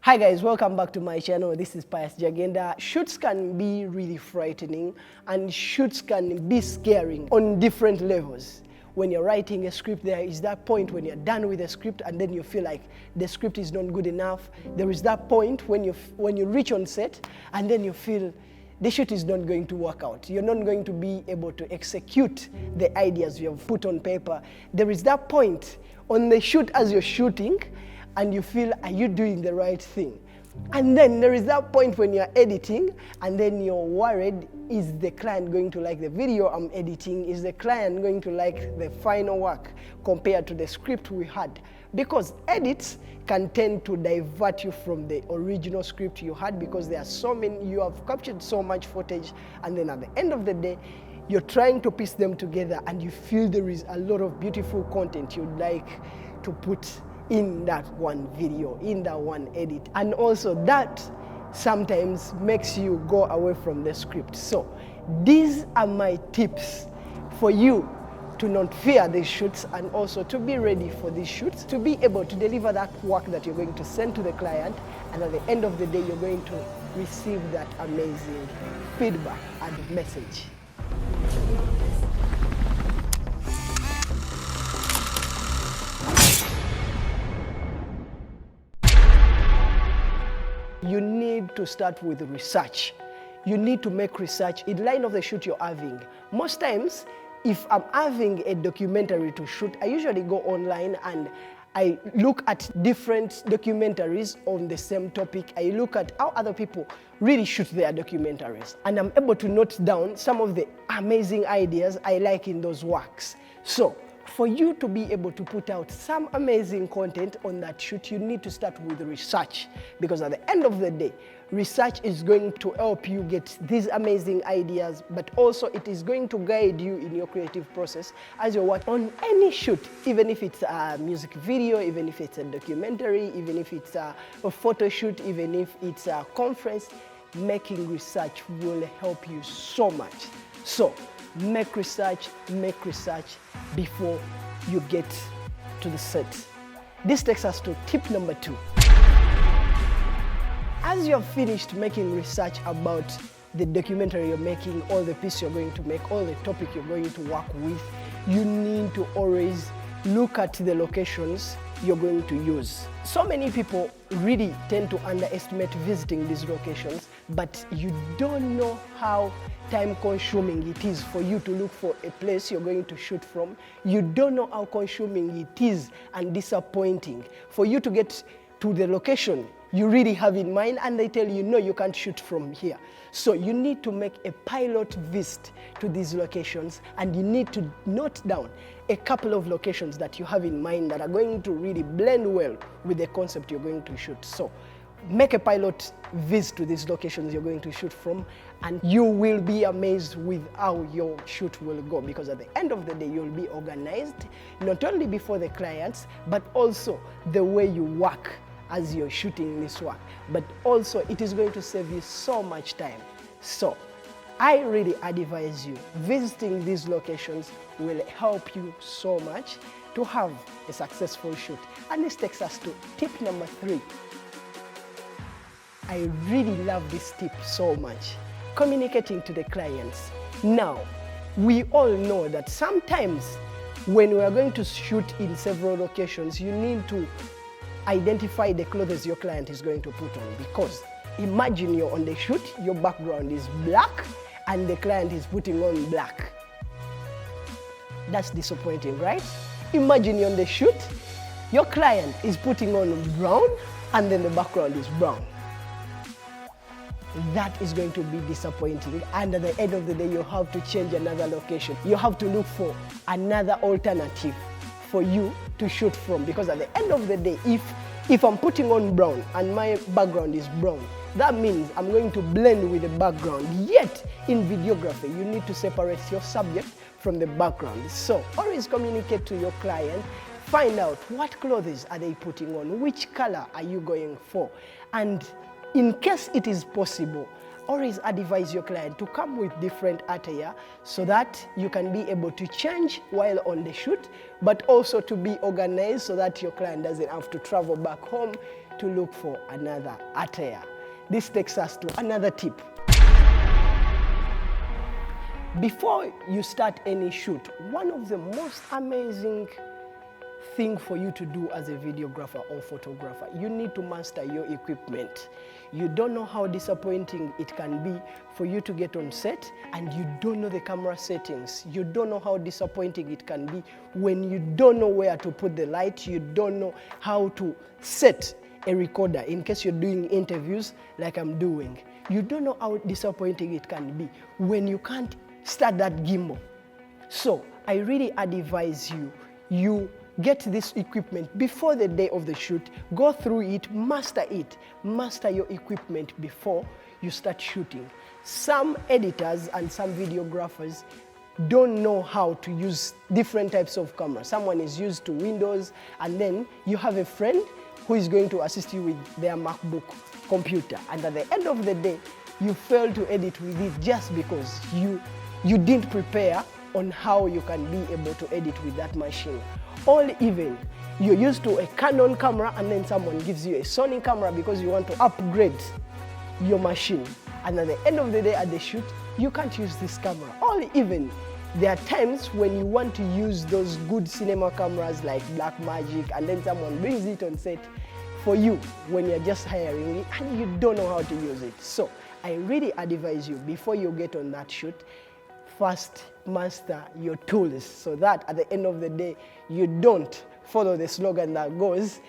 Hi guys, welcome back to my channel. This is Pius Jagenda. Shoots can be really frightening and shoots can be scaring on different levels. When you're writing a script, there is that point when you're done with the script and then you feel like the script is not good enough. There is that point when you reach on set and then you feel the shoot is not going to work out. You're not going to be able to execute the ideas you have put on paper. There is that point on the shoot as you're shooting and you feel, are you doing the right thing? And then there is that point when you're editing and then you're worried, is the client going to like the video I'm editing? Is the client going to like the final work compared to the script we had? Because edits can tend to divert you from the original script you had because there are so many, you have captured so much footage, and then at the end of the day, you're trying to piece them together and you feel there is a lot of beautiful content you'd like to put in that one video, in that one edit. And also that sometimes makes you go away from the script. So these are my tips for you to not fear these shoots and also to be ready for these shoots, to be able to deliver that work that you're going to send to the client, and at the end of the day, you're going to receive that amazing feedback and message. You need to start with research. You need to make research in line of the shoot you're having. Most times, if I'm having a documentary to shoot, I usually go online and I look at different documentaries on the same topic. I look at how other people really shoot their documentaries. And I'm able to note down some of the amazing ideas I like in those works. So, for you to be able to put out some amazing content on that shoot, you need to start with research. Because at the end of the day, research is going to help you get these amazing ideas, but also it is going to guide you in your creative process as you work on any shoot, even if it's a music video, even if it's a documentary, even if it's a photo shoot, even if it's a conference. Making research will help you so much. So, make research before you get to the set. This takes us to tip number 2. As you have finished making research about the documentary you're making, all the piece you're going to make, all the topic you're going to work with, you need to always look at the locations you're going to use. So many people really tend to underestimate visiting these locations, but you don't know how time-consuming it is for you to look for a place you're going to shoot from. You don't know how consuming it is and disappointing for you to get to the location you really have in mind and they tell you, no, you can't shoot from here. So you need to make a pilot visit to these locations and you need to note down a couple of locations that you have in mind that are going to really blend well with the concept you're going to shoot. So make a pilot visit to these locations you're going to shoot from and you will be amazed with how your shoot will go, because at the end of the day, you'll be organized, not only before the clients, but also the way you work as you're shooting this work, but also it is going to save you so much time. So I really advise you, visiting these locations will help you so much to have a successful shoot. And this takes us to tip number 3. I really love this tip so much. Communicating to the clients. Now, we all know that sometimes when we are going to shoot in several locations, you need to identify the clothes your client is going to put on, because imagine you're on the shoot, your background is black and the client is putting on black. That's disappointing, right? Imagine you're on the shoot, your client is putting on brown and then the background is brown. That is going to be disappointing, and at the end of the day, you have to change another location. You have to look for another alternative for you to shoot from, because at the end of the day, if I'm putting on brown and my background is brown, that means I'm going to blend with the background. Yet in videography, you need to separate your subject from the background. So always communicate to your client, find out what clothes are they putting on, which color are you going for, and in case it is possible, always advise your client to come with different attire so that you can be able to change while on the shoot, but also to be organized so that your client doesn't have to travel back home to look for another attire. This takes us to another tip. Before you start any shoot, one of the most amazing thing for you to do as a videographer or photographer, you need to master your equipment. You don't know how disappointing it can be for you to get on set and you don't know the camera settings. You don't know how disappointing it can be when you don't know where to put the light, you don't know how to set a recorder in case you're doing interviews like I'm doing. You don't know how disappointing it can be when you can't start that gimbal. So I really advise you get this equipment before the day of the shoot, go through it, master your equipment before you start shooting. Some editors and some videographers don't know how to use different types of cameras. Someone is used to Windows, and then you have a friend who is going to assist you with their MacBook computer. And at the end of the day, you fail to edit with it just because you didn't prepare on how you can be able to edit with that machine. Or even you're used to a Canon camera and then someone gives you a Sony camera because you want to upgrade your machine. And at the end of the day at the shoot, you can't use this camera. Or even there are times when you want to use those good cinema cameras like Blackmagic and then someone brings it on set for you when you're just hiring it and you don't know how to use it. So I really advise you, before you get on that shoot, first master your tools so that at the end of the day, you don't follow the slogan that goes,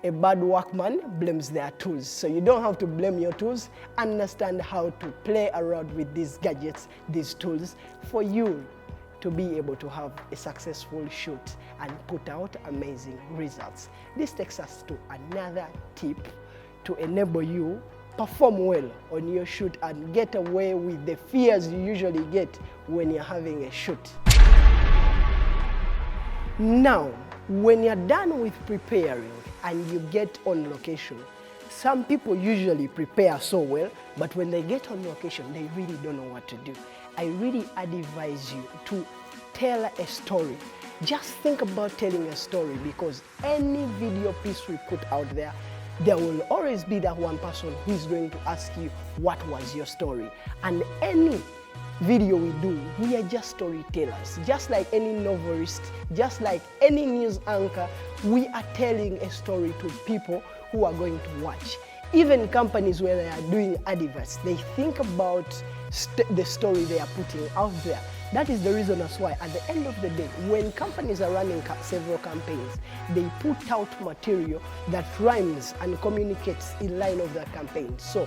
a bad workman blames their tools. So you don't have to blame your tools. Understand how to play around with these gadgets, these tools, for you to be able to have a successful shoot and put out amazing results. This takes us to another tip to enable you perform well on your shoot and get away with the fears you usually get when you're having a shoot. Now, when you're done with preparing and you get on location, some people usually prepare so well, but when they get on location, they really don't know what to do. I really advise you to tell a story. Just think about telling a story, because any video piece we put out there will always be that one person who is going to ask you, what was your story? And any video we do, we are just storytellers. Just like any novelist, just like any news anchor, we are telling a story to people who are going to watch. Even companies where they are doing adverts, they think about the story they are putting out there. That is the reason as why at the end of the day, when companies are running several campaigns, they put out material that rhymes and communicates in line of the campaign. So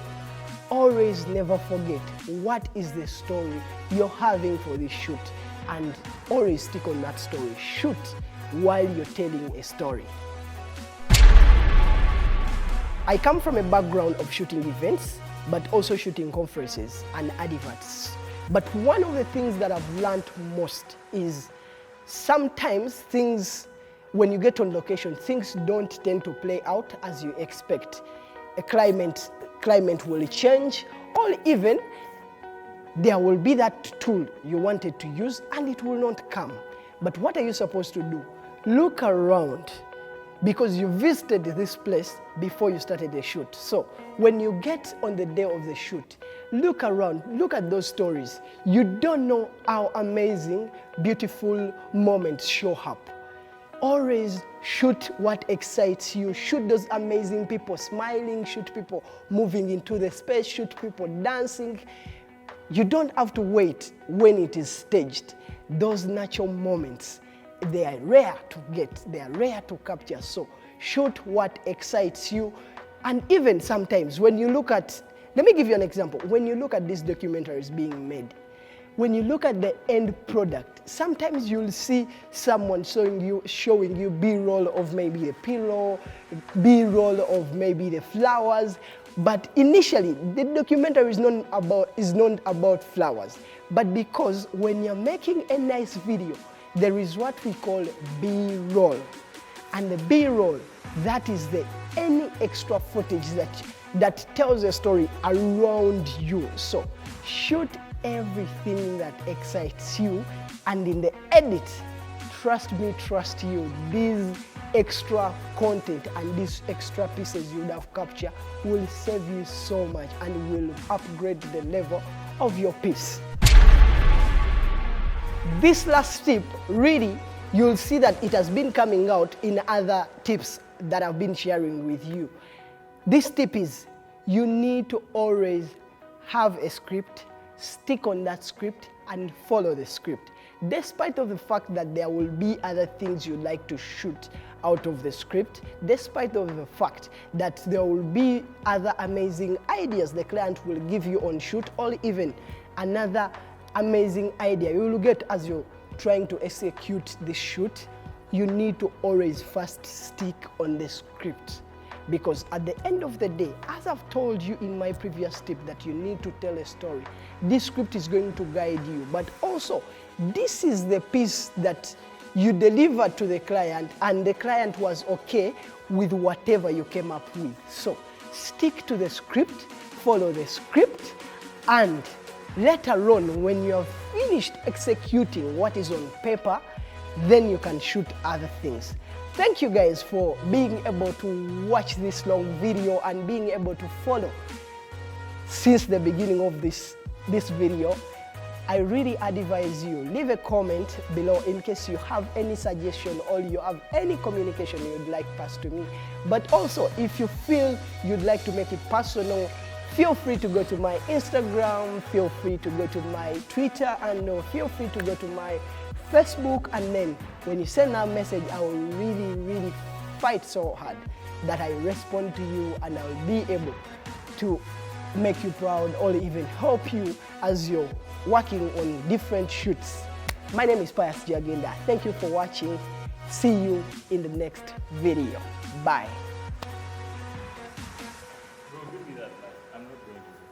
always never forget what is the story you're having for this shoot, and always stick on that story. Shoot while you're telling a story. I come from a background of shooting events, but also shooting conferences and adverts. But one of the things that I've learned most is sometimes things, when you get on location, things don't tend to play out as you expect. A climate will change, or even there will be that tool you wanted to use and it will not come. But what are you supposed to do? Look around, because you visited this place before you started the shoot. So when you get on the day of the shoot, look around, look at those stories. You don't know how amazing, beautiful moments show up. Always shoot what excites you. Shoot those amazing people smiling, shoot people moving into the space, shoot people dancing. You don't have to wait when it is staged. Those natural moments, they are rare to get, they are rare to capture. So shoot what excites you. And even sometimes when you look at, let me give you an example. When you look at these documentaries being made, when you look at the end product, sometimes you'll see someone showing you B-roll of maybe a pillow, B-roll of maybe the flowers. But initially, the documentary is not about flowers. But because when you're making a nice video, there is what we call B-roll. And the B-roll, that is any extra footage that tells a story around you. So shoot everything that excites you, and in the edit, trust me, trust you, these extra content and these extra pieces you would have captured will save you so much and will upgrade the level of your piece. This last tip, really, you'll see that it has been coming out in other tips that I've been sharing with you. This tip is, you need to always have a script, stick on that script, and follow the script. Despite of the fact that there will be other things you'd like to shoot out of the script, despite of the fact that there will be other amazing ideas the client will give you on shoot, or even another amazing idea you will get as you're trying to execute the shoot, you need to always first stick on the script. Because at the end of the day, as I've told you in my previous tip, that you need to tell a story, this script is going to guide you, but also this is the piece that you delivered to the client and the client was okay with whatever you came up with. So stick to the script, follow the script, and let alone when you have finished executing what is on paper, then you can shoot other things. Thank you guys for being able to watch this long video and being able to follow since the beginning of this video. I really advise you, leave a comment below in case you have any suggestion or you have any communication you'd like passed to me. But also, if you feel you'd like to make it personal, feel free to go to my Instagram, feel free to go to my Twitter, and feel free to go to my Facebook, and then when you send that message, I will really fight so hard that I respond to you, and I will be able to make you proud or even help you as you're working on different shoots. My name is Pius Jagenda. Thank you for watching. See you in the next video. Bye. Bro, give me that. I'm not going to.